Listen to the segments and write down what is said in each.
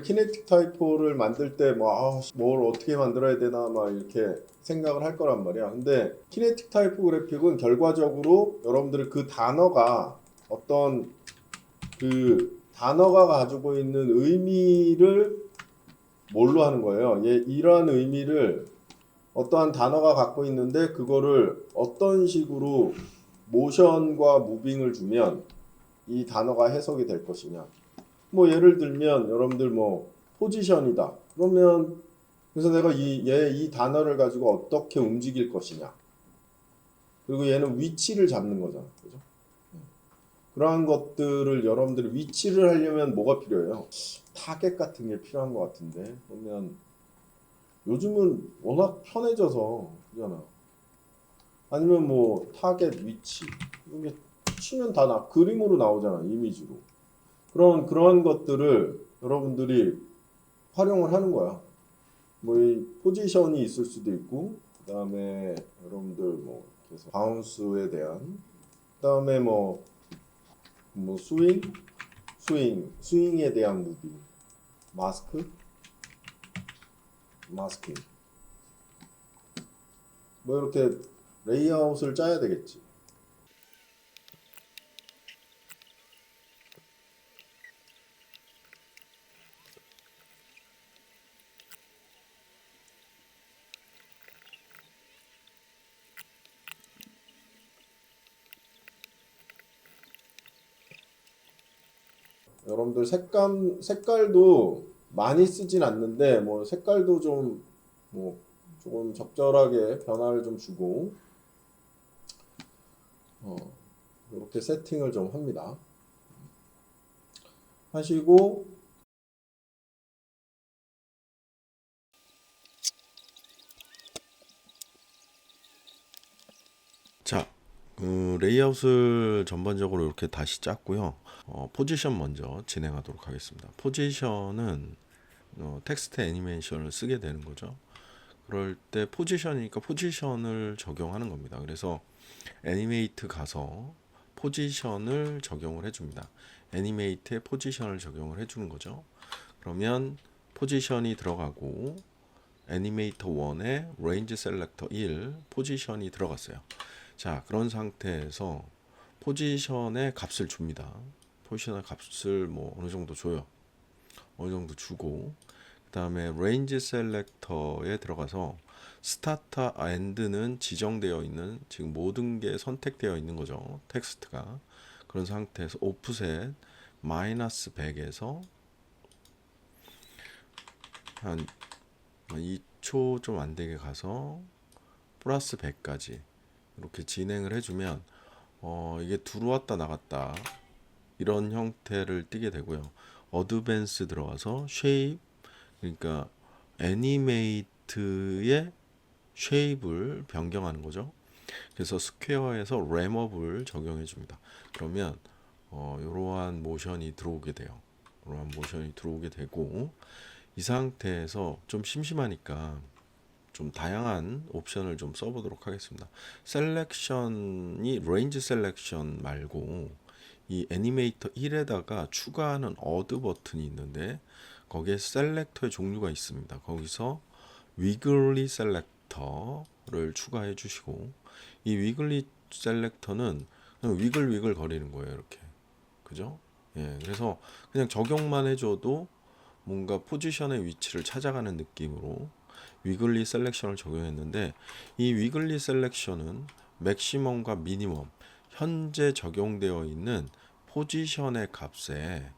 키네틱 타이포를 만들 때 뭘 어떻게 만들어야 되나 막 이렇게 생각을 할 거란 말이야. 근데 키네틱 타이포그래픽은 결과적으로 여러분들이 그 단어가 어떤 그 단어가 가지고 있는 의미를 뭘로 하는 거예요? 이러한 의미를 어떠한 단어가 갖고 있는데 그거를 어떤 식으로 모션과 무빙을 주면 이 단어가 해석이 될 것이냐. 뭐 예를 들면 여러분들 뭐 포지션이다. 그러면 그래서 내가 이 단어를 가지고 어떻게 움직일 것이냐. 그리고 얘는 위치를 잡는 거잖아. 그죠? 그러한 것들을 여러분들이 위치를 하려면 뭐가 필요해요? 타겟 같은 게 필요한 것 같은데 그러면 요즘은 워낙 편해져서 그잖아. 아니면 뭐 타겟 위치 이게 치면 다 그림으로 나오잖아. 이미지로. 그런 것들을 여러분들이 활용을 하는 거야. 뭐 이 포지션이 있을 수도 있고 그다음에 여러분들 뭐 그래서 바운스에 대한 그다음에 뭐 스윙에 대한 무빙 마스킹 뭐 이렇게 레이아웃을 짜야 되겠지. 여러분들 색깔도 많이 쓰진 않는데 뭐 색깔도 좀 뭐 조금 적절하게 변화를 좀 주고 이렇게 세팅을 좀 합니다. 하시고 자, 레이아웃을 전반적으로 이렇게 다시 짰고요. 포지션 먼저 진행하도록 하겠습니다. 포지션은 텍스트 애니메이션을 쓰게 되는 거죠. 그럴 때 포지션이니까 포지션을 적용하는 겁니다. 그래서 애니메이트 가서 포지션을 적용을 해줍니다. 애니메이트에 포지션을 적용을 해주는 거죠. 그러면 포지션이 들어가고 애니메이터 1에 레인지 셀렉터 1 포지션이 들어갔어요. 자, 그런 상태에서 포지션의 값을 줍니다. 포지션의 값을 뭐 어느 정도 줘요. 어느 정도 주고 그 다음에 레인지 셀렉터에 들어가서 스타트 엔드는 지정되어 있는 지금 모든 게 선택되어 있는 거죠. 텍스트가. 그런 상태에서 오프셋 마이너스 100에서 한 2초 좀 안 되게 가서 플러스 100까지 이렇게 진행을 해주면 이게 들어왔다 나갔다 이런 형태를 띠게 되고요. 어드밴스 들어가서 쉐입 그러니까 애니메이트의 쉐입을 변경하는 거죠. 그래서 스퀘어에서 램업을 적용해 줍니다. 그러면 이러한 모션이 들어오게 돼요. 이러한 모션이 들어오게 되고 이 상태에서 좀 심심하니까 좀 다양한 옵션을 좀 써보도록 하겠습니다. 셀렉션이 레인지 셀렉션 말고 이 애니메이터 1에다가 추가하는 어드 버튼이 있는데 거기에 셀렉터의 종류가 있습니다. 거기서 위글리 셀렉터를 추가해 주시고 이 위글리 셀렉터는 그냥 위글 거리는 거예요. 이렇게. 그죠? 예, 그래서 그냥 적용만 해줘도 뭔가 포지션의 위치를 찾아가는 느낌으로 위글리 셀렉션을 적용했는데 이 위글리 셀렉션은 맥시멈과 미니멈 현재 적용되어 있는 포지션의 값에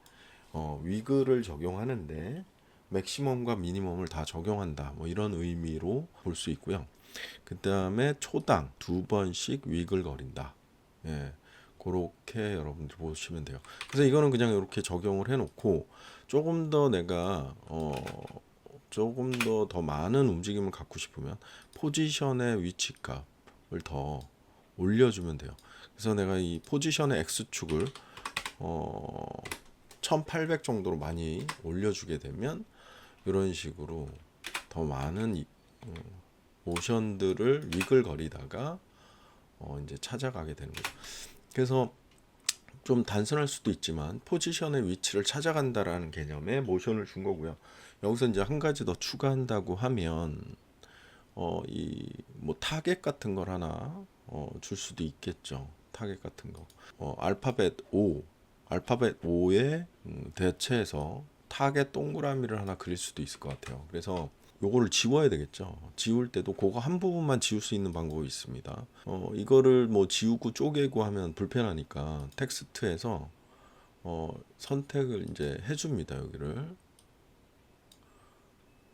위글을 적용하는데 맥시멈과 미니멈을 다 적용한다. 뭐 이런 의미로 볼 수 있고요. 그 다음에 초당 2번씩 위글 거린다. 예, 그렇게 여러분들 보시면 돼요. 그래서 이거는 그냥 이렇게 적용을 해놓고 조금 더 내가 조금 더 많은 움직임을 갖고 싶으면 포지션의 위치 값을 더 올려주면 돼요. 그래서 내가 이 포지션의 x축을 1800 정도로 많이 올려주게 되면 이런 식으로 더 많은 모션들을 위글거리다가 이제 찾아가게 되는 거죠. 그래서 좀 단순할 수도 있지만 포지션의 위치를 찾아간다라는 개념의 모션을 준 거고요. 여기서 이제 한 가지 더 추가한다고 하면 이 뭐 타겟 같은 걸 하나 줄 수도 있겠죠. 타겟 같은 거. 알파벳 O에 대체해서 타겟 동그라미를 하나 그릴 수도 있을 것 같아요. 그래서 요거를 지워야 되겠죠. 지울 때도 그거 한 부분만 지울 수 있는 방법이 있습니다. 이거를 뭐 지우고 쪼개고 하면 불편하니까 텍스트에서 선택을 이제 해줍니다. 여기를.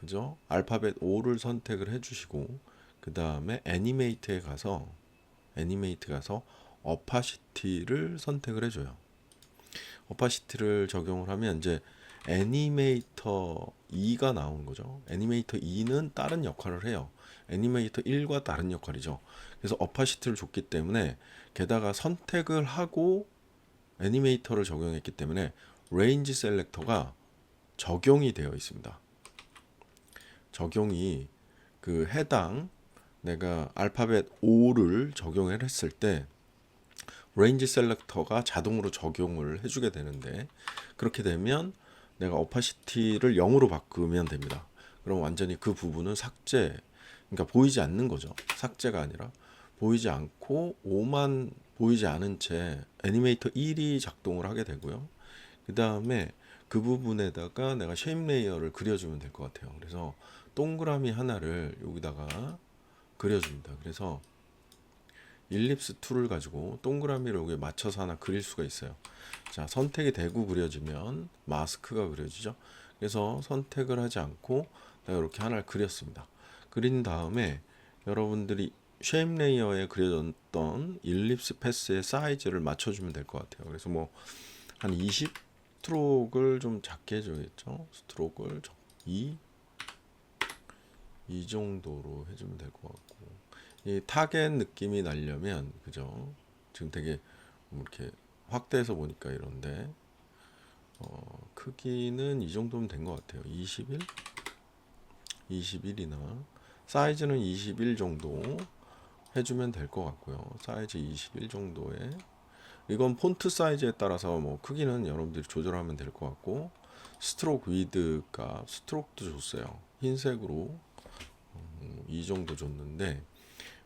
그죠? 알파벳 O를 선택을 해주시고 그 다음에 애니메이트에 가서 어파시티를 선택을 해줘요. 어파시티를 적용을 하면 이제 애니메이터 2가 나오는 거죠. 애니메이터 2는 다른 역할을 해요. 애니메이터 1과 다른 역할이죠. 그래서 어파시티를 줬기 때문에 게다가 선택을 하고 애니메이터를 적용했기 때문에 레인지 셀렉터가 적용이 되어 있습니다. 적용이 그 해당 내가 알파벳 O를 적용을 했을 때 레인지 셀렉터가 자동으로 적용을 해주게 되는데 그렇게 되면 내가 오파시티를 0으로 바꾸면 됩니다. 그럼 완전히 그 부분은 삭제, 그러니까 보이지 않는 거죠. 삭제가 아니라 보이지 않고 5만 보이지 않은 채 애니메이터 1이 작동을 하게 되고요. 그 다음에 그 부분에다가 내가 쉐입 레이어를 그려주면 될 것 같아요. 그래서 동그라미 하나를 여기다가 그려줍니다. 그래서 일립스 툴을 가지고 동그라미를 여기에 맞춰서 하나 그릴 수가 있어요. 자, 선택이 되고 그려지면 마스크가 그려지죠. 그래서 선택을 하지 않고 내가 이렇게 하나를 그렸습니다. 그린 다음에 여러분들이 쉐입 레이어에 그려졌던 일립스 패스의 사이즈를 맞춰주면 될 것 같아요. 그래서 뭐 한 20 스트로크를 좀 작게 해줘야겠죠. 스트로크를 2 정도로 해주면 될 것 같고, 이 타겟 느낌이 나려면 그죠? 지금 되게 뭐 이렇게 확대해서 보니까 이런데 크기는 이 정도면 된 것 같아요. 21이나 사이즈는 21 정도 해주면 될 것 같고요. 사이즈 21 정도에 이건 폰트 사이즈에 따라서 뭐 크기는 여러분들이 조절하면 될 것 같고 스트로크 위드 값 스트로크도 줬어요. 흰색으로 이 정도 줬는데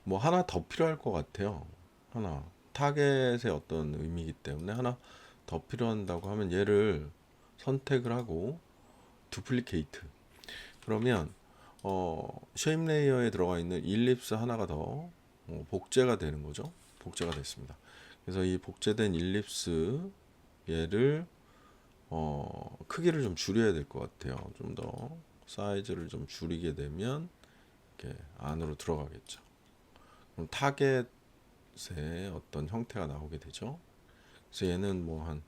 뭐 하나 더 필요할 것 같아요. 하나 타겟의 어떤 의미이기 때문에 하나 더 필요한다고 하면 얘를 선택을 하고 두플리케이트 그러면 쉐입 레이어에 들어가 있는 일립스 하나가 더 복제가 되는 거죠. 복제가 됐습니다. 그래서 이 복제된 일립스 얘를 크기를 좀 줄여야 될 것 같아요. 좀 더 사이즈를 좀 줄이게 되면 이렇게 안으로 들어가겠죠. 그럼 타겟의 어떤 형태가 나오게 되죠. 그래서 얘는 뭐 한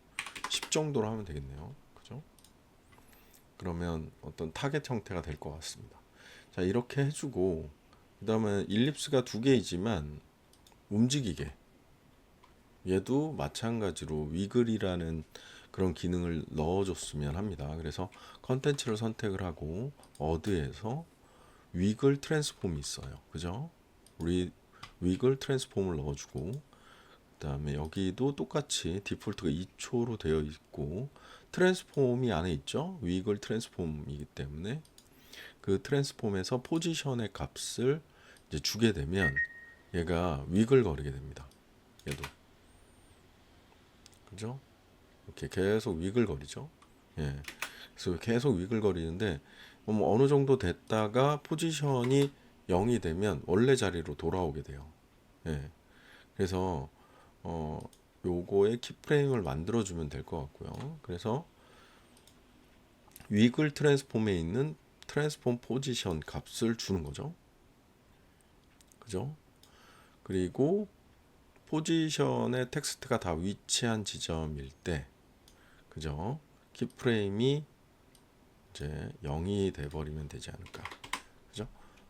10 정도로 하면 되겠네요. 그죠? 그러면 어떤 타겟 형태가 될 것 같습니다. 자, 이렇게 해주고 그다음에 일립스가 두 개이지만 움직이게 얘도 마찬가지로 위글이라는 그런 기능을 넣어줬으면 합니다. 그래서 컨텐츠를 선택을 하고 어드에서 위글 트랜스폼이 있어요. 그죠? 위글 트랜스폼을 넣어주고 그 다음에 여기도 똑같이 디폴트가 2초로 되어 있고 트랜스폼이 안에 있죠. 위글 트랜스폼이기 때문에 그 트랜스폼에서 포지션의 값을 이제 주게 되면 얘가 위글 거리게 됩니다. 얘도 그죠? 이렇게 계속 위글 거리죠. 예. 그래서 계속 위글 거리는데 뭐 어느 정도 됐다가 포지션이 0이 되면 원래 자리로 돌아오게 돼요. 예. 그래서 요거의 키프레임을 만들어 주면 될 것 같고요. 그래서 위글 트랜스폼에 있는 트랜스폼 포지션 값을 주는 거죠. 그죠? 그리고 포지션의 텍스트가 다 위치한 지점일 때 그죠? 키프레임이 이제 0이 돼 버리면 되지 않을까. 그죠?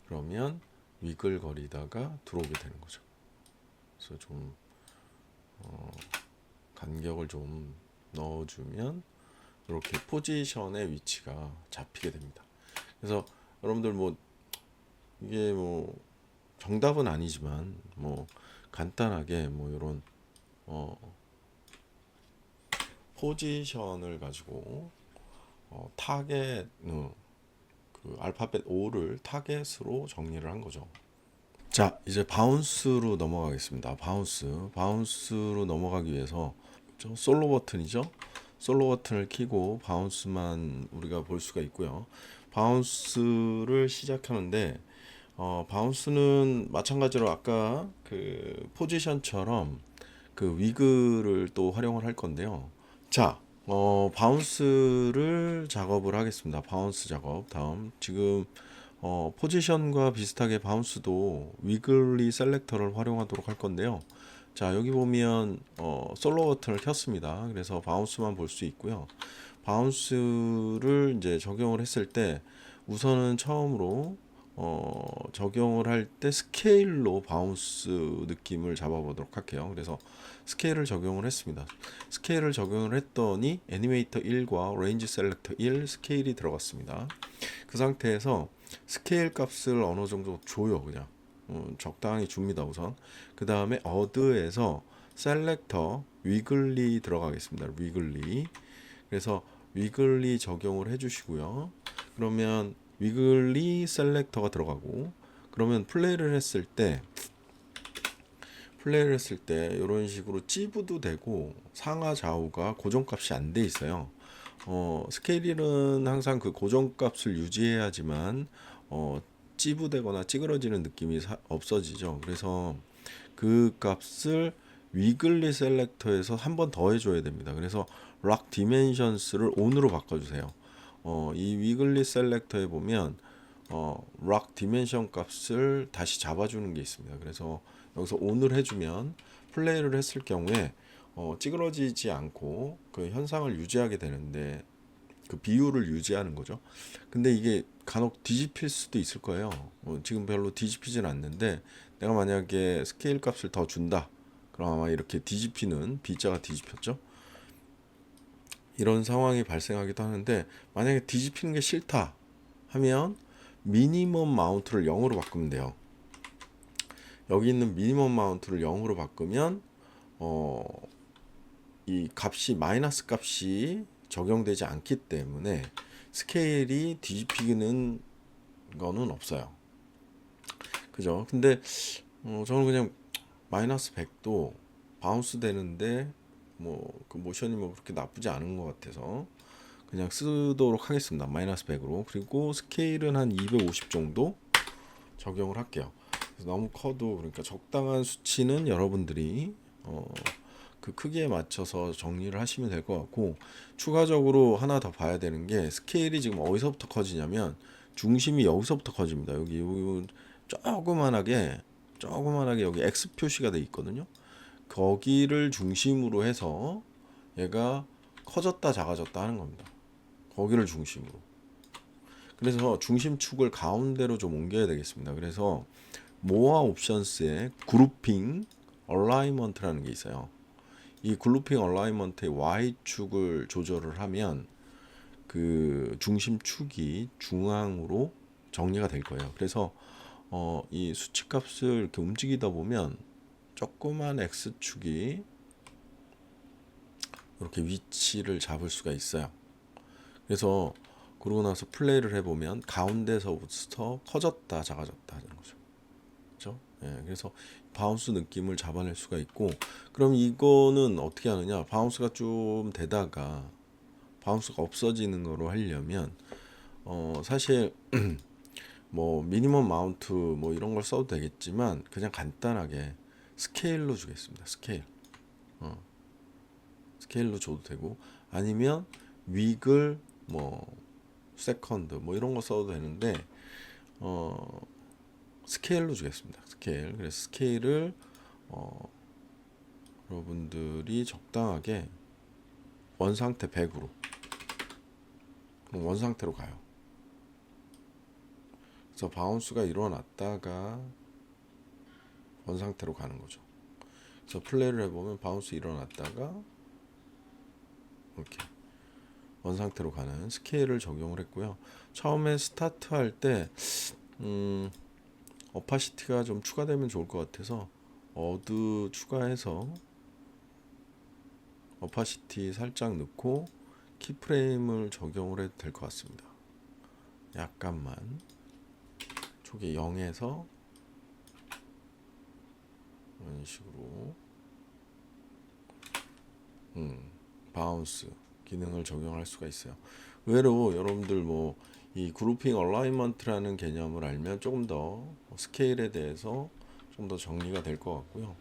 그러면 위글 거리다가 들어오게 되는 거죠. 그래서 좀 간격을 좀 넣어주면 이렇게 포지션의 위치가 잡히게 됩니다. 그래서 여러분들 뭐 이게 뭐 정답은 아니지만 뭐 간단하게 뭐 이런 포지션을 가지고 타겟 그 알파벳 O를 타겟으로 정리를 한 거죠. 자, 이제 바운스로 넘어가겠습니다. 바운스로 넘어가기 위해서 솔로 버튼이죠. 솔로 버튼을 켜고 바운스만 우리가 볼 수가 있고요. 바운스를 시작하는데 바운스는 마찬가지로 아까 그 포지션처럼 그 위글을 또 활용을 할 건데요. 자, 바운스를 작업을 하겠습니다. 바운스 작업. 다음 지금 포지션과 비슷하게 바운스도 위글리 셀렉터를 활용하도록 할 건데요. 자, 여기 보면 솔로 버튼을 켰습니다. 그래서 바운스만 볼 수 있고요. 바운스를 이제 적용을 했을 때 우선은 처음으로 적용을 할 때 스케일로 바운스 느낌을 잡아보도록 할게요. 그래서 스케일을 적용을 했습니다. 스케일을 적용을 했더니 애니메이터 1과 레인지 셀렉터 1 스케일이 들어갔습니다. 그 상태에서 스케일 값을 어느 정도 줘요. 그냥 적당히 줍니다. 우선 그 다음에 어드에서 셀렉터 위글리 들어가겠습니다. 위글리. 그래서 위글리 적용을 해주시고요. 그러면 위글리 셀렉터가 들어가고, 그러면 플레이를 했을 때 이런 식으로 찌부도 되고 상하 좌우가 고정값이 안 돼 있어요. 스케일은 항상 그 고정값을 유지해야지만 찌부되거나 찌그러지는 느낌이 없어지죠. 그래서 그 값을 위글리 셀렉터에서 한 번 더 해줘야 됩니다. 그래서 락 디멘션스를 온으로 바꿔주세요. 이 위글리 셀렉터에 보면 락 디멘션 값을 다시 잡아주는 게 있습니다. 그래서 여기서 온을 해주면 플레이를 했을 경우에 찌그러지지 않고 그 현상을 유지하게 되는데, 그 비율을 유지하는 거죠. 근데 이게 간혹 뒤집힐 수도 있을 거예요. 지금 별로 뒤집히진 않는데 내가 만약에 스케일 값을 더 준다, 그럼 아마 이렇게 뒤집히는 B자가 뒤집혔죠. 이런 상황이 발생하기도 하는데, 만약에 뒤집히는 게 싫다 하면 미니멈 마운트를 0으로 바꾸면 돼요. 여기 있는 미니멈 마운트를 0으로 바꾸면 이 값이 마이너스 값이 적용되지 않기 때문에 스케일이 뒤집히는 거는 없어요. 그죠? 근데 저는 그냥 마이너스 100도 바운스 되는데 그 모션이 그렇게 나쁘지 않은 것 같아서 그냥 쓰도록 하겠습니다. 마이너스 100으로. 그리고 스케일은 한 250 정도 적용을 할게요. 그래서 너무 커도, 그러니까 적당한 수치는 여러분들이 그 크기에 맞춰서 정리를 하시면 될 것 같고, 추가적으로 하나 더 봐야 되는 게, 스케일이 지금 어디서부터 커지냐면 중심이 여기서부터 커집니다. 여기 조그만하게 여기 X 표시가 돼 있거든요. 거기를 중심으로 해서 얘가 커졌다 작아졌다 하는 겁니다. 거기를 중심으로. 그래서 중심축을 가운데로 좀 옮겨야 되겠습니다. 그래서 모아 옵션스에 그룹핑 얼라이먼트라는 게 있어요. 이 그룹핑 얼라이먼트의 Y축을 조절을 하면 그 중심축이 중앙으로 정리가 될 거예요. 그래서 이 수치값을 이렇게 움직이다 보면 조그만 X축이 이렇게 위치를 잡을 수가 있어요. 그래서 그러고 나서 플레이를 해보면 가운데서부터 커졌다 작아졌다 하는 거죠. 그렇죠? 예, 그래서 바운스 느낌을 잡아낼 수가 있고, 그럼 이거는 어떻게 하느냐? 바운스가 좀 되다가 바운스가 없어지는 거로 하려면 사실 뭐 미니멈 마운트 뭐 이런 걸 써도 되겠지만 그냥 간단하게 스케일로 주겠습니다. 스케일로 줘도 되고, 아니면 위글 뭐 세컨드 뭐 이런 거 써도 되는데 스케일로 주겠습니다. 스케일. 그래서 스케일을 여러분들이 적당하게 원상태 100으로, 그럼 원상태로 가요. 그래서 바운스가 일어났다가 원상태로 가는 거죠. 그래서 플레이를 해보면 바운스 일어났다가 이렇게 원상태로 가는 스케일을 적용을 했고요. 처음에 스타트 할 때 오파시티가 좀 추가되면 좋을 것 같아서 어드 추가해서 오파시티 살짝 넣고 키프레임을 적용을 해도 될 것 같습니다. 약간만 초기 0에서 이런 식으로 바운스 기능을 적용할 수가 있어요. 의외로 여러분들 뭐 이 그룹핑 얼라이먼트라는 개념을 알면 조금 더 스케일에 대해서 좀 더 정리가 될 것 같고요.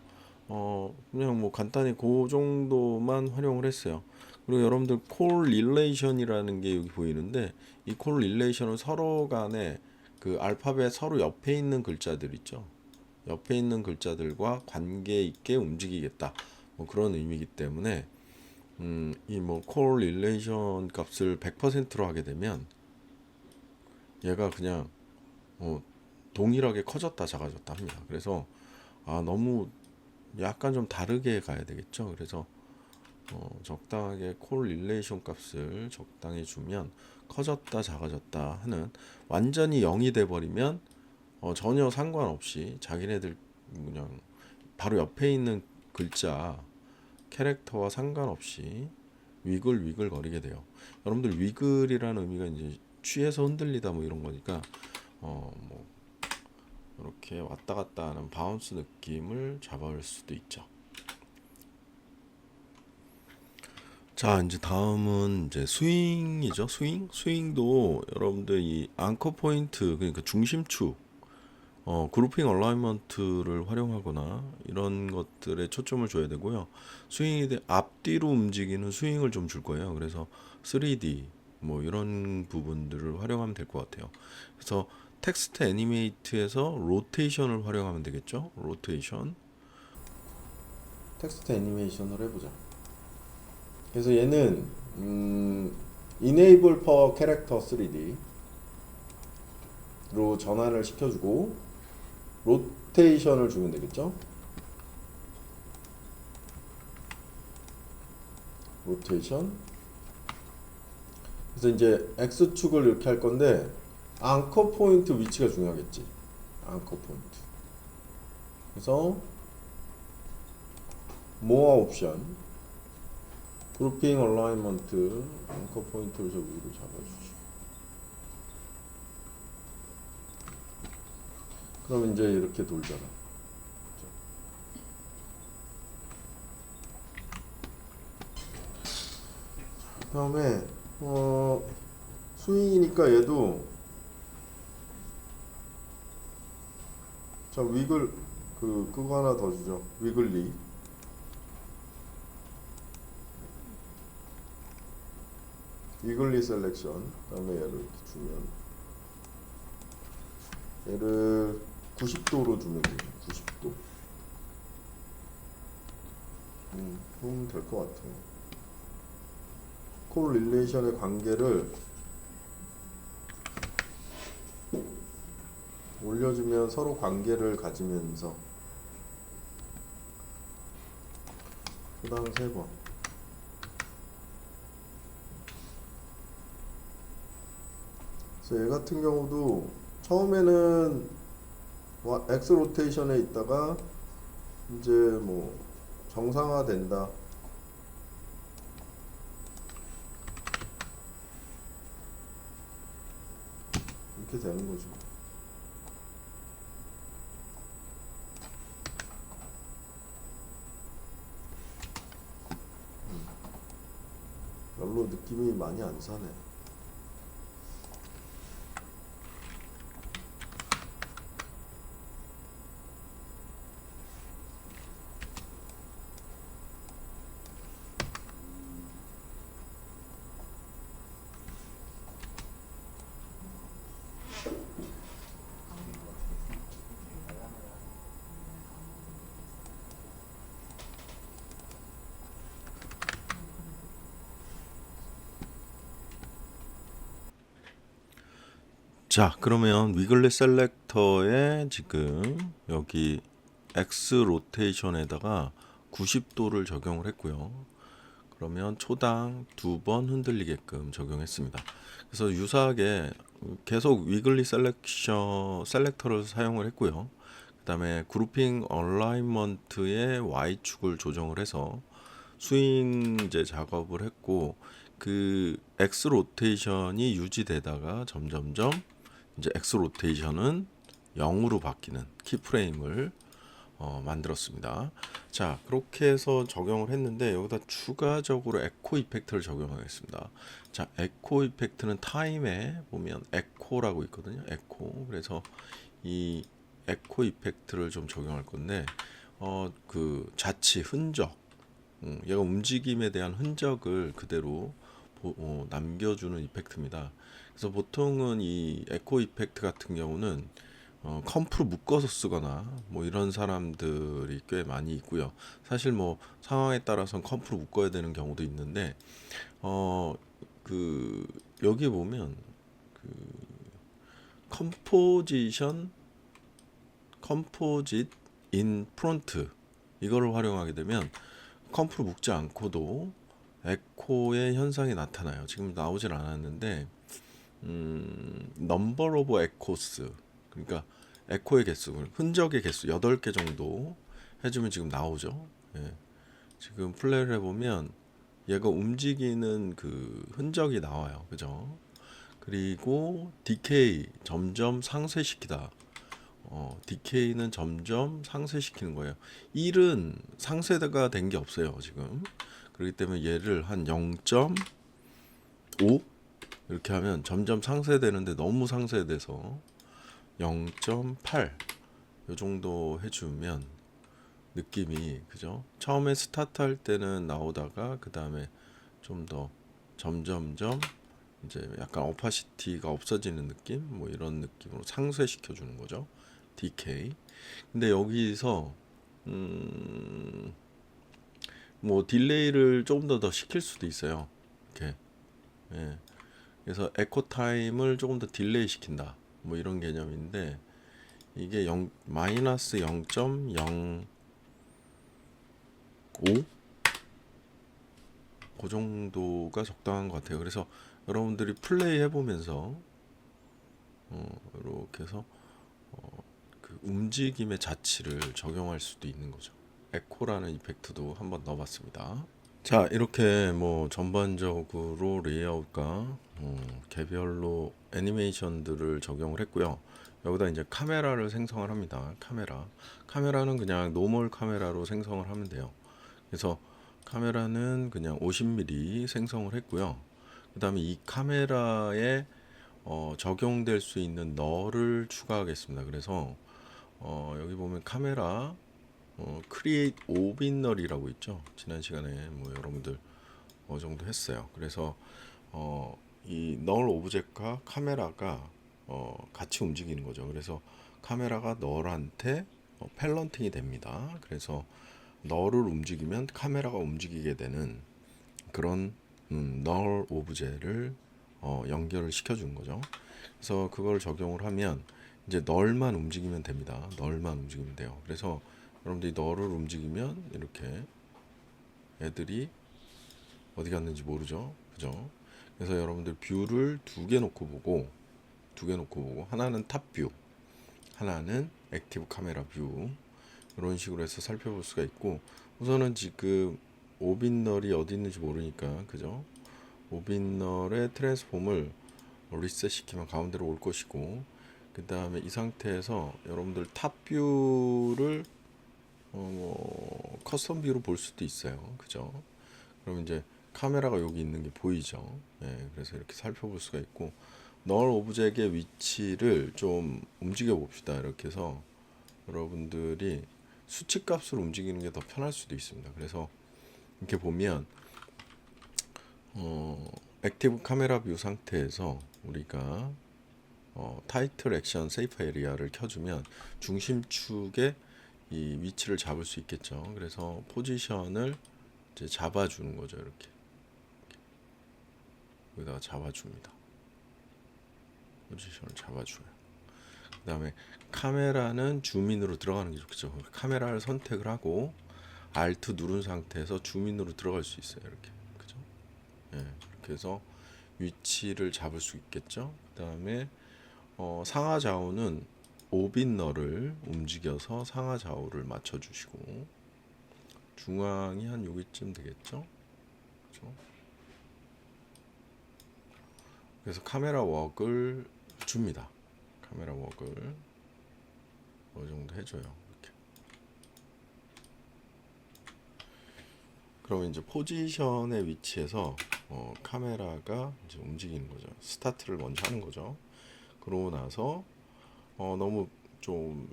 그냥 뭐 간단히 그 정도만 활용을 했어요. 그리고 여러분들 콜 릴레이션이라는 게 여기 보이는데 이 콜 릴레이션은 서로 간에 그 알파벳 서로 옆에 있는 글자들 있죠. 옆에 있는 글자들과 관계 있게 움직이겠다. 뭐 그런 의미이기 때문에 이 뭐 콜 릴레이션 값을 100%로 하게 되면 얘가 그냥 동일하게 커졌다 작아졌다 합니다. 그래서 너무 약간 좀 다르게 가야 되겠죠. 그래서 적당하게 콜 릴레이션 값을 적당히 주면 커졌다 작아졌다 하는 완전히 0이 돼 버리면 전혀 상관없이 자기네들 그냥 바로 옆에 있는 글자 캐릭터와 상관없이 위글 거리게 돼요. 여러분들 위글이라는 의미가 이제 취해서 흔들리다 뭐 이런 거니까 뭐 이렇게 왔다 갔다 하는 바운스 느낌을 잡아올 수도 있죠. 자, 이제 다음은 이제 스윙이죠. 스윙도 여러분들 이 앙커 포인트 그러니까 중심축 그룹핑 얼라이먼트를 활용하거나 이런 것들에 초점을 줘야 되고요. 스윙이 앞뒤로 움직이는 스윙을 좀 줄 거예요. 그래서 3D 뭐 이런 부분들을 활용하면 될 것 같아요. 그래서 텍스트 애니메이트에서 로테이션을 활용하면 되겠죠. 로테이션. 텍스트 애니메이션을 해보자. 그래서 얘는 Enable per Character 3D로 전환을 시켜주고 로테이션을 주면 되겠죠. 로테이션. 그래서 이제 X축을 이렇게 할 건데 앙커 포인트 위치가 중요하겠지. 앙커 포인트. 그래서 모어 옵션 그룹핑 얼라이먼트 앵커 포인트를 저 위로 잡아주시. 그럼 이제 이렇게 돌잖아. 그다음에 스윙이니까 얘도 자 위글 그거 하나 더 주죠. 위글리. 위글리 셀렉션. 그다음에 얘를 이렇게 주면 얘를 90도로 주면 돼요. 90도. 그럼 될 것 같아요. 콜 릴레이션의 관계를 올려주면 서로 관계를 가지면서 수당 3번. 그래서 얘 같은 경우도 처음에는 X 로테이션에 있다가 이제 뭐 정상화 된다. 이렇게 되는 거죠. 별로 느낌이 많이 안 사네. 자, 그러면 위글리 셀렉터에 지금 여기 X 로테이션에다가 90도를 적용을 했고요. 그러면 초당 2번 흔들리게끔 적용했습니다. 그래서 유사하게 계속 위글리 셀렉터를 사용을 했고요. 그 다음에 그룹핑 얼라이먼트의 Y축을 조정을 해서 스윙 이제 작업을 했고 그 X 로테이션이 유지되다가 점점점 이제 X 로테이션은 0으로 바뀌는 키프레임을 만들었습니다. 자, 그렇게 해서 적용을 했는데 여기다 추가적으로 에코 이펙트를 적용하겠습니다. 자, 에코 이펙트는 타임에 보면 에코라고 있거든요. 에코. 그래서 이 에코 이펙트를 좀 적용할 건데 그 자치 흔적, 얘가 움직임에 대한 흔적을 그대로 남겨주는 이펙트입니다. 그래서 보통은 이 에코 이펙트 같은 경우는 컴프로 묶어서 쓰거나 뭐 이런 사람들이 꽤 많이 있고요. 사실 뭐 상황에 따라서는 컴프로 묶어야 되는 경우도 있는데 그 여기 보면 그 컴포짓 인 프론트 이거를 활용하게 되면 컴프로 묶지 않고도 에코의 현상이 나타나요. 지금 나오질 않았는데 넘버 오브 에코스, 그러니까 에코의 개수, 흔적의 개수 8개 정도 해주면 지금 나오죠. 예. 지금 플레이를 해보면 얘가 움직이는 그 흔적이 나와요. 그죠? 그리고 디케이 점점 상쇄시키다. 디케이는 점점 상쇄시키는 거예요. 1은 상쇄가 된 게 없어요, 지금. 그렇기 때문에 얘를 한 0.5 이렇게 하면 점점 상쇄되는데 너무 상쇄돼서 0.8 요 정도 해주면 느낌이 그죠? 처음에 스타트 할 때는 나오다가 그 다음에 좀 더 점점점 이제 약간 오파시티가 없어지는 느낌 뭐 이런 느낌으로 상쇄시켜 주는 거죠. DK. 근데 여기서 뭐 딜레이를 조금 더 시킬 수도 있어요. 이렇게. 예. 그래서 에코 타임을 조금 더 딜레이 시킨다. 뭐 이런 개념인데 이게 마이너스 0.05 그 정도가 적당한 것 같아요. 그래서 여러분들이 플레이 해보면서 이렇게 해서 그 움직임의 자치를 적용할 수도 있는 거죠. 에코라는 이펙트도 한번 넣어봤습니다. 자, 이렇게 뭐 전반적으로 레이아웃과 개별로 애니메이션들을 적용을 했고요. 여기다 이제 카메라를 생성을 합니다. 카메라는 그냥 노멀 카메라로 생성을 하면 돼요. 그래서 카메라는 그냥 50mm 생성을 했고요. 그 다음에 이 카메라에 적용될 수 있는 널을 추가하겠습니다. 그래서 여기 보면 카메라 크리에이트 오빈널이라고 있죠. 지난 시간에 뭐 여러분들 어느 정도 했어요. 그래서 이 널 오브젝트와 카메라가 같이 움직이는 거죠. 그래서 카메라가 널한테 펠런팅이 됩니다. 그래서 널을 움직이면 카메라가 움직이게 되는 그런 널 오브제를 연결을 시켜주는 거죠. 그래서 그걸 적용을 하면 이제 널만 움직이면 됩니다. 널만 움직이면 돼요. 그래서 여러분들이 널을 움직이면 이렇게 애들이 어디 갔는지 모르죠. 그죠? 그래서 여러분들 뷰를 두 개 놓고 보고 하나는 탑 뷰, 하나는 액티브 카메라 뷰 이런 식으로 해서 살펴볼 수가 있고 우선은 지금 오빈널이 어디 있는지 모르니까 그죠? 오빈널의 트랜스폼을 리셋 시키면 가운데로 올 것이고 그 다음에 이 상태에서 여러분들 탑 뷰를 커스텀 뷰로 볼 수도 있어요. 그죠? 그럼 이제 카메라가 여기 있는 게 보이죠. 예, 그래서 이렇게 살펴볼 수가 있고 널 오브젝트의 위치를 좀 움직여 봅시다. 이렇게 해서 여러분들이 수치값으로 움직이는 게 더 편할 수도 있습니다. 그래서 이렇게 보면 액티브 카메라 뷰 상태에서 우리가 타이틀 액션 세이프 에리아를 켜주면 중심축에 이 위치를 잡을 수 있겠죠. 그래서 포지션을 이제 잡아주는 거죠. 이렇게 여기다가 잡아줍니다. 포지션을 잡아줘요. 그 다음에 카메라는 줌인으로 들어가는 게 좋겠죠. 카메라를 선택을 하고 Alt 누른 상태에서 줌인으로 들어갈 수 있어요. 이렇게 그죠? 예, 이렇게 해서 위치를 잡을 수 있겠죠. 그 다음에 상하 좌우는 오빈널을 움직여서 상하 좌우를 맞춰주시고 중앙이 한 여기쯤 되겠죠? 그죠? 그래서 카메라 웍을 줍니다. 카메라 웍을 어느 정도 해줘요. 이렇게. 그러면 이제 포지션의 위치에서 카메라가 이제 움직이는 거죠. 스타트를 먼저 하는 거죠. 그러고 나서 너무 좀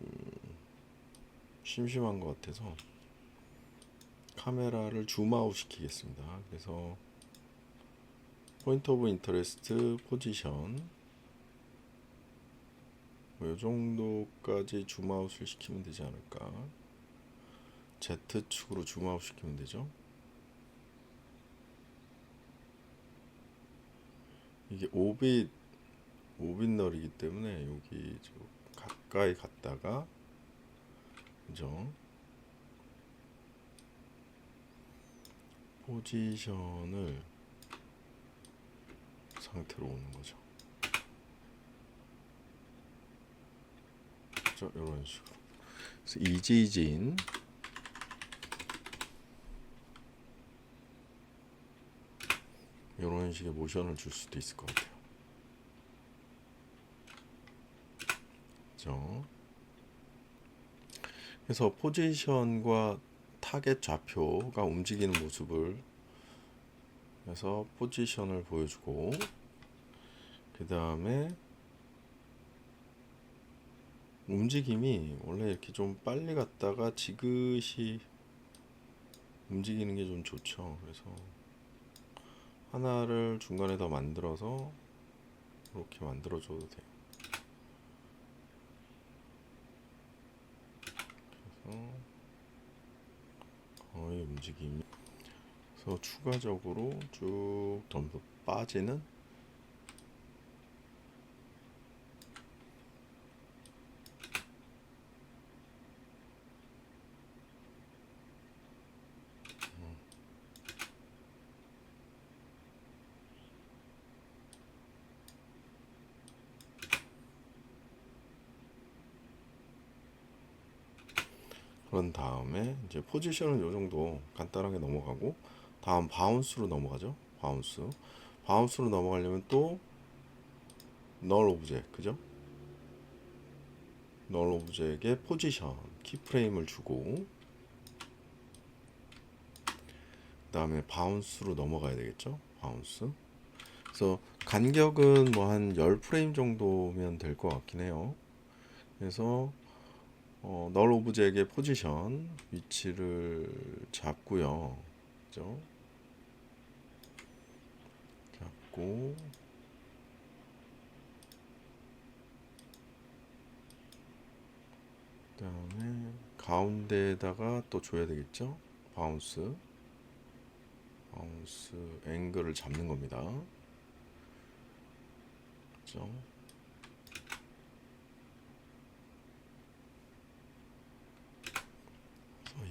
심심한 것 같아서 카메라를 줌아웃 시키겠습니다. 그래서 포인트 오브 인터레스트 포지션 이 정도까지 줌아웃을 시키면 되지 않을까. Z축으로 줌아웃 시키면 되죠. 이게 5빛 널이기 때문에 여기 가까이 갔다가 그죠? 포지션을 상태로 오는 거죠. 그죠? 이런 식으로. 그래서 이지진 이런 식의 모션을 줄 수도 있을 것 같아요. 그죠? 그래서 포지션과 타겟 좌표가 움직이는 모습을 해서 포지션을 보여주고 그 다음에 움직임이 원래 이렇게 좀 빨리 갔다가 지그시 움직이는 게 좀 좋죠. 그래서 하나를 중간에 더 만들어서 이렇게 만들어줘도 돼요. 그래서 거의 움직임이 그래서 추가적으로 쭉 좀 더 빠지는 그런 다음에 이제 포지션은 요 정도 간단하게 넘어가고 다음 바운스로 넘어가죠. 바운스로 넘어가려면 또 널 오브젝 그죠? 널 오브젝의 포지션 키프레임을 주고 그 다음에 바운스로 넘어가야 되겠죠. 바운스. 그래서 간격은 뭐 한 10프레임 정도면 될 것 같긴 해요. 그래서 널 오브젝의 포지션 위치를 잡고요. 그죠? 잡고 그 다음에 가운데에다가 또 줘야 되겠죠? 바운스 앵글을 잡는 겁니다. 그죠?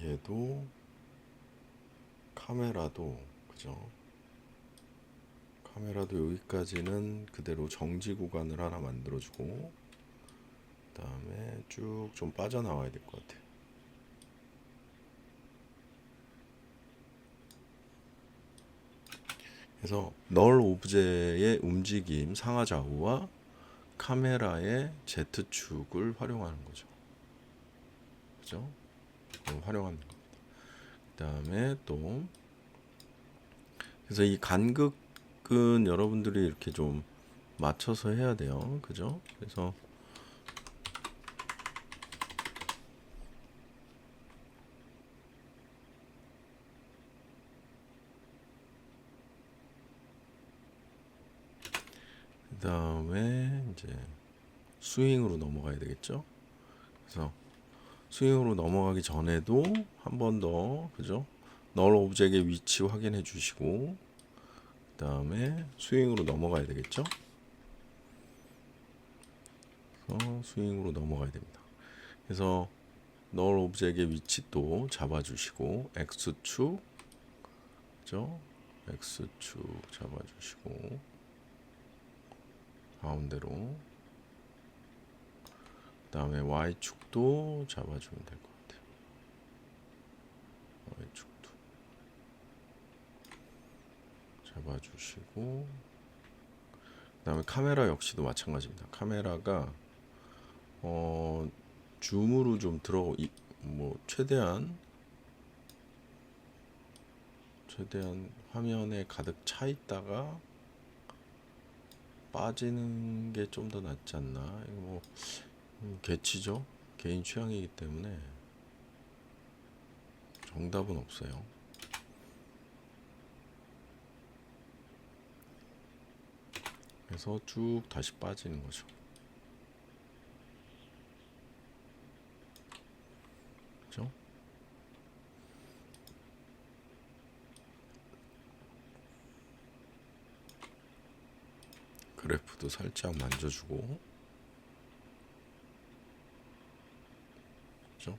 얘도 카메라도 그죠? 카메라도 여기까지는 그대로 정지 구간을 하나 만들어주고 그 다음에 쭉 좀 빠져나와야 될 것 같아요. 그래서 널 오브제의 움직임 상하좌우와 카메라의 Z축을 활용하는 거죠. 그죠? 활용하는 겁니다. 그 다음에 또 그래서 이 간극은 여러분들이 이렇게 좀 맞춰서 해야 돼요. 그죠? 그래서 그 다음에 이제 스윙으로 넘어가야 되겠죠. 그래서 스윙으로 넘어가기 전에도 한 번 더 그죠? 널 오브젝의 위치 확인해 주시고 그 다음에 스윙으로 넘어가야 되겠죠. 그래서 스윙으로 넘어가야 됩니다. 그래서 널 오브젝의 위치 또 잡아주시고 X축 그죠? X축 잡아주시고 가운데로 그 다음에 Y축도 잡아주면 될 것 같아요. 왼쪽도 잡아주시고, 그다음에 카메라 역시도 마찬가지입니다. 카메라가 줌으로 좀 뭐 최대한 화면에 가득 차 있다가 빠지는 게 좀 더 낫지 않나. 이거 뭐 개취죠. 개인 취향이기 때문에 정답은 없어요. 그래서 쭉 다시 빠지는 거죠. 그죠? 그래프도 살짝 만져주고, 그죠?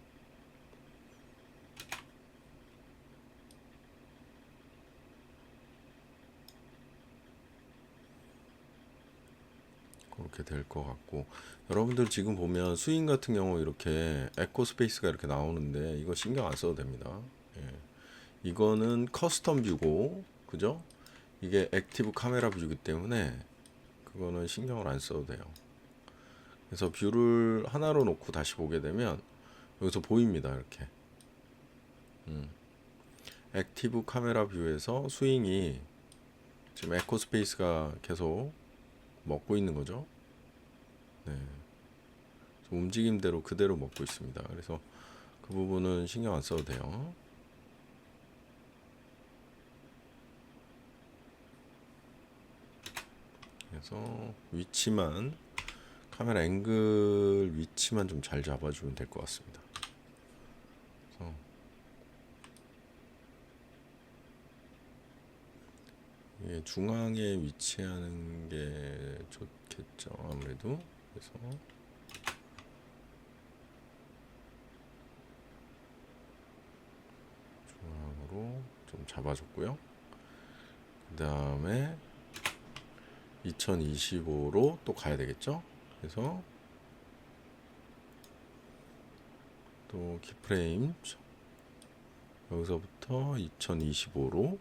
그렇게 될 것 같고, 여러분들 지금 보면 스윙 같은 경우 이렇게 에코 스페이스가 이렇게 나오는데 이거 신경 안 써도 됩니다. 예. 이거는 커스텀 뷰고, 그죠? 이게 액티브 카메라 뷰이기 때문에 그거는 신경을 안 써도 돼요. 그래서 뷰를 하나로 놓고 다시 보게 되면 여기서 보입니다. 이렇게 액티브 카메라 뷰에서 스윙이 지금 에코 스페이스가 계속 먹고 있는 거죠. 네. 움직임대로 그대로 먹고 있습니다. 그래서 그 부분은 신경 안 써도 돼요. 그래서 위치만, 카메라 앵글 위치만 좀 잘 잡아주면 될 것 같습니다. 그래서 이게 중앙에 위치하는 게 좋겠죠, 아무래도. 그래서 중앙으로 좀 잡아줬고요. 그 다음에 2025로 또 가야 되겠죠. 그래서 또 키프레임 여기서부터 2025로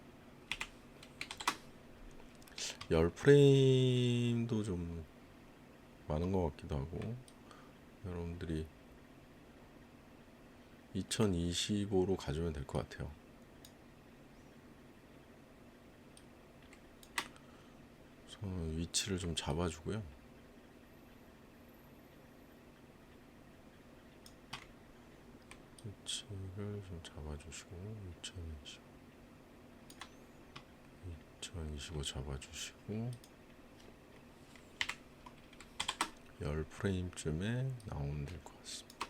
10프레임도 좀 많은 것 같기도 하고, 여러분들이 2025로 가져면 될 것 같아요. 그래서 위치를 좀 잡아주고요. 위치를 좀 잡아주시고 2025 잡아주시고 10프레임쯤에 나오면 될 것 같습니다.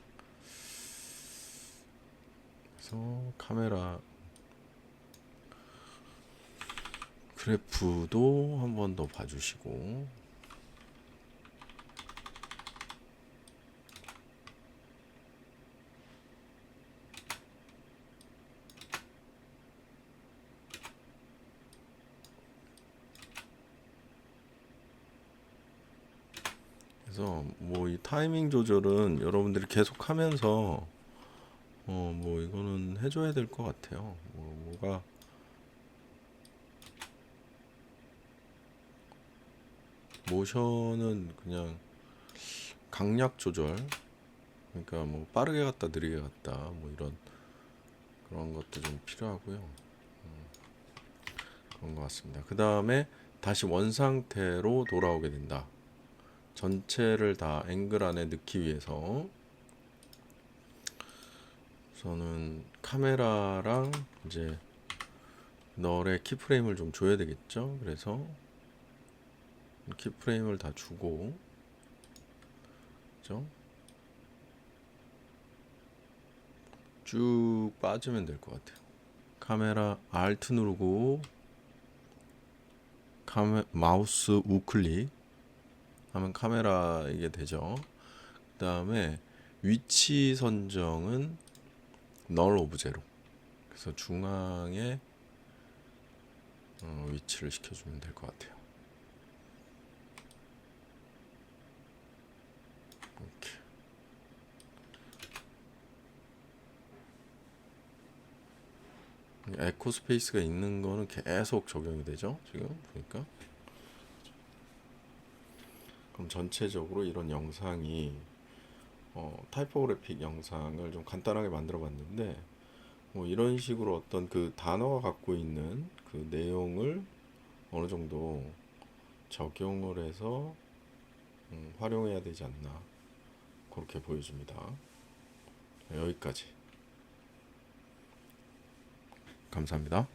그래서 카메라 그래프도 한 번 더 봐주시고, 그래서 뭐 이 타이밍 조절은 여러분들이 계속 하면서 뭐 이거는 해줘야 될 것 같아요. 뭐가 모션은 그냥 강약 조절, 그러니까 뭐 빠르게 갔다 느리게 갔다 뭐 이런 그런 것도 좀 필요하고요. 그런 것 같습니다. 그 다음에 다시 원 상태로 돌아오게 된다. 전체를 다 앵글 안에 넣기 위해서 저는 카메라랑 이제 널의 키프레임을 좀 줘야 되겠죠. 그래서 키프레임을 다 주고, 그죠? 쭉 빠지면 될 것 같아요. 카메라 Alt 누르고 마우스 우클릭 하면 카메라 이게 되죠. 그 다음에 위치 선정은 널 오브 제로. 그래서 중앙에 위치를 시켜주면 될 것 같아요. 이렇게. 에코 스페이스가 있는 거는 계속 적용이 되죠. 지금 보니까. 그럼 전체적으로 이런 영상이 타이포그래픽 영상을 좀 간단하게 만들어 봤는데 뭐 이런 식으로 어떤 그 단어가 갖고 있는 그 내용을 어느 정도 적용을 해서 활용해야 되지 않나 그렇게 보여집니다. 여기까지. 감사합니다.